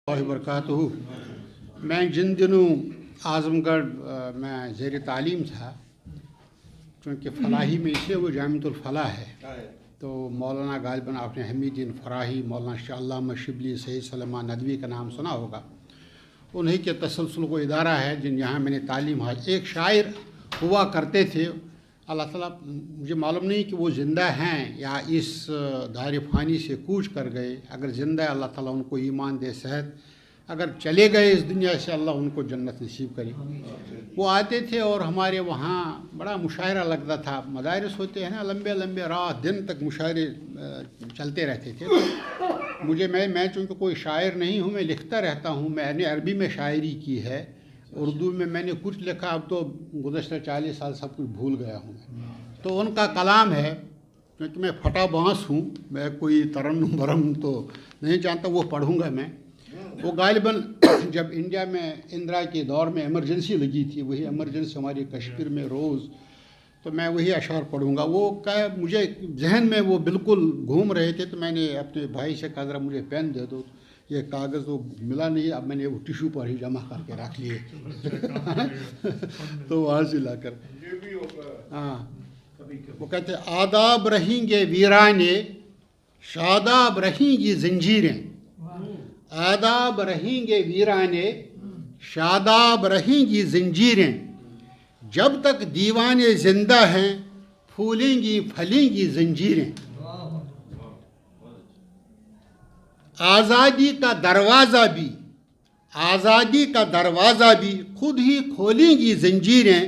वबरकातुहू। मैं जिन दिनों आज़मगढ़ में ज़ेर तालीम था, चूँकि फ़लाही में इसलिए वो जामिअतुल फ़लाह है, तो मौलाना गालिबन आपने हमीदुद्दीन फ़राही, मौलाना शाह अल्लामा शिबली, सैयद सलेमान नदवी का नाम सुना होगा। उन्हीं के तसलसल को इदारा है जिन यहाँ मैंने तालीम हासिल। एक शायर हुआ करते थे, अल्लाह ताला मुझे मालूम नहीं कि वो ज़िंदा हैं या इस दार फ़ानी से कूच कर गए। अगर ज़िंदा है अल्लाह ताला उनको ईमान दे, सेहत, अगर चले गए इस दुनिया से अल्लाह उनको जन्नत नसीब करे। वो आते थे और हमारे वहाँ बड़ा मुशायरा लगता था। मदारिस होते हैं ना, लंबे लंबे रात दिन तक मुशायरे चलते रहते थे। तो मैं चूँकि कोई शायर नहीं हूँ, मैं लिखता रहता हूँ। मैंने अरबी में शायरी की है, उर्दू में मैंने कुछ लिखा, अब तो गुज़श्ता 40 साल सब कुछ भूल गया हूँ। तो उनका कलाम है, क्योंकि मैं फटा बाँस हूँ, मैं कोई तरन्नुम बरम तो नहीं जानता, वो पढ़ूँगा मैं। वो गालिबन जब इंडिया में इंदिरा के दौर में इमरजेंसी लगी थी, वही इमरजेंसी हमारी कश्मीर में रोज़, तो मैं वही अशआर पढ़ूँगा। वो क्या मुझे जहन में वो बिल्कुल घूम रहे थे, तो मैंने अपने भाई से कहा ज़रा मुझे पेन दे दो। ये कागज़ तो मिला नहीं, अब मैंने वो टिशू पर ही जमा करके रख लिए। तो वहाँ से ला कर हाँ, वो कहते आदाब रहेंगे वीराने, शादाब रहेंगी जंजीरें। आदाब रहेंगे वीराने, शादाब रहेंगी जंजीरें। जब तक दीवाने जिंदा हैं, फूलेंगी फलेंगी जंजीरें। आज़ादी का दरवाज़ा भी खुद ही खोलेंगी जंजीरें।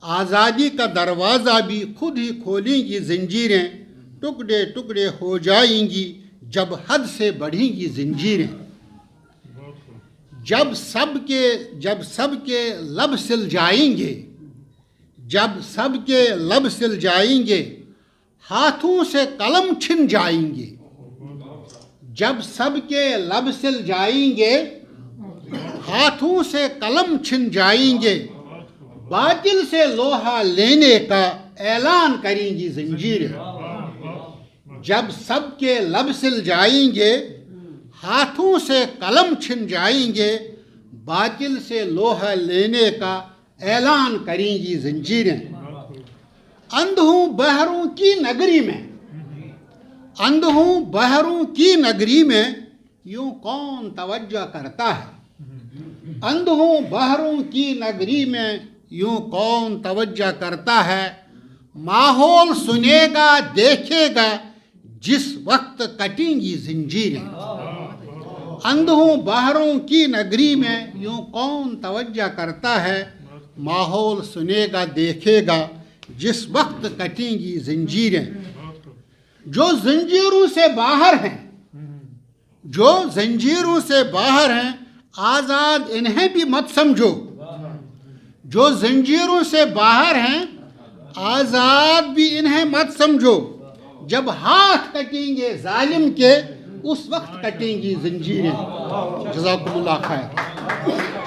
आज़ादी का दरवाज़ा भी खुद ही खोलेंगी जंजीरें। टुकड़े टुकड़े हो जाएंगी जब हद से बढ़ेंगी जंजीरें। जब सबके लब सिल जाएंगे, जब सबके लब सिल जाएंगे, हाथों से कलम छिन जाएंगे। जब सबके लब सिल जाएंगे, हाथों से कलम छिन जाएंगे, बातिल से लोहा लेने का ऐलान करेंगी जंजीरें। जब सबके लब सिल जाएंगे, हाथों से कलम छिन जाएंगे, बातिल से लोहा लेने का ऐलान करेंगी जंजीरें। अंधों बहरों की नगरी में, अंधों बहरों की नगरी में यूं कौन तवज्जो करता है। अंधों बहरों की नगरी में यूं कौन तवज्जो करता है। माहौल सुनेगा देखेगा जिस वक्त कटेंगी जंजीरें। अंधों बहरों की नगरी में यूं कौन तवज्जो करता है। माहौल सुनेगा देखेगा जिस वक्त कटेंगी जंजीरें। जो जंजीरों से बाहर हैं, जो जंजीरों से बाहर हैं, आज़ाद इन्हें भी मत समझो। जो जंजीरों से बाहर हैं, आज़ाद भी इन्हें मत समझो। जब हाथ कटेंगे जालिम के, उस वक्त कटेंगी जंजीरें। जज़ाकुमुल्लाह खैर।